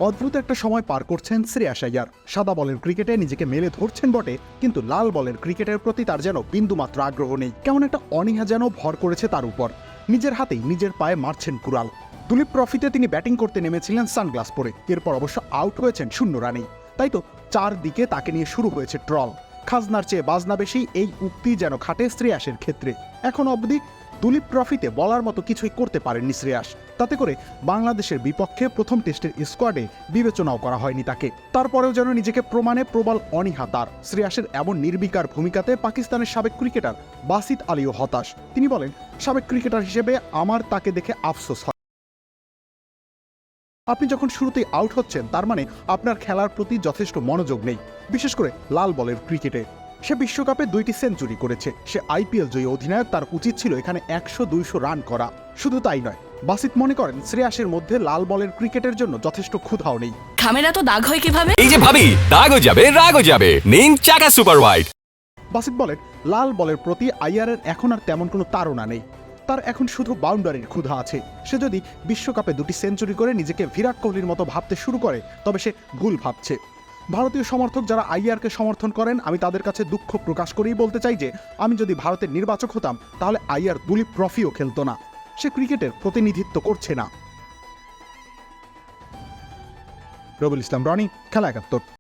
অদ্ভুত একটা সময় পার করছেন শ্রেয়াস আইয়ার। সাদা বলের ক্রিকেটে নিজেকে মেলে ধরছেন বটে, কিন্তু লাল বলের ক্রিকেটের প্রতি তার যেন বিন্দুমাত্র আগ্রহ নেই। কেমন একটা অনীহা যেন ভর করেছে তার উপর। নিজের হাতেই নিজের পায়ে মারছেন কুড়াল। দুলীপ ট্রফিতে তিনি ব্যাটিং করতে নেমেছিলেন সানগ্লাস পরে, এরপর অবশ্য আউট হয়েছেন 0 রানেই। তাই তো চারদিকে তাকে নিয়ে শুরু হয়েছে ট্রল। খাজনার চেয়ে বাজনা বেশি, এই উক্তি যেন খাটে শ্রেয়াসের ক্ষেত্রে। এখন অবধি দুলীপ ট্রফিতে বলার মতো কিছুই করতে পারেননি শ্রেয়াস। তাতে করে বাংলাদেশের বিপক্ষে প্রথম টেস্টের স্কোয়াডে বিবেচনাও করা হয়নি তাকে। তারপরেও যেন নিজেকে প্রমাণে প্রবল অনীহা তার। শ্রেয়াসের এমন নির্বিকার ভূমিকাতে পাকিস্তানের সাবেক ক্রিকেটার বাসিত আলীও হতাশ। তিনি বলেন, সাবেক ক্রিকেটার হিসেবে আমার তাকে দেখে আফসোস হয়। আপনি যখন শুরুতেই আউট হচ্ছেন, তার মানে আপনার খেলার প্রতি যথেষ্ট মনোযোগ নেই, বিশেষ করে লাল বলের ক্রিকেটে। সে বিশ্বকাপে 2টি সেঞ্চুরি করেছে, সে আইপিএল জয়ী অধিনায়ক, তার উচিত ছিল এখানে 100-200 রান করা। শুধু তাই নয়, বাসিত মনে করেন শ্রেয়াসের মধ্যে লাল বলের ক্রিকেটের জন্য যথেষ্ট ক্ষুধাও নেই। খামেরা তো দাগ হয় কিভাবে? এই যে ভাবি, দাগও যাবে রাগও যাবে, নিন চাকা সুপার হোয়াইট। বাসিত বলেন, লাল বলের প্রতি আইয়ারের এখন আর তেমন কোনো তাড়না নেই। তার এখন শুধু বাউন্ডারির ক্ষুধা আছে। সে যদি বিশ্বকাপে 2টি সেঞ্চুরি করে নিজেকে বিরাট কোহলির মতো ভাবতে শুরু করে, তবে সে ভুল ভাবছে। ভারতীয় সমর্থক যারা আইয়ারকে সমর্থন করেন, আমি তাদের কাছে দুঃখ প্রকাশ করেই বলতে চাই যে আমি যদি ভারতের নির্বাচক হতাম, তাহলে আইয়ার দুলীপ ট্রফিও খেলতো না। সে ক্রিকেটের প্রতিনিধিত্ব করছে না। রবিউল ইসলাম রনি, খেলা 71।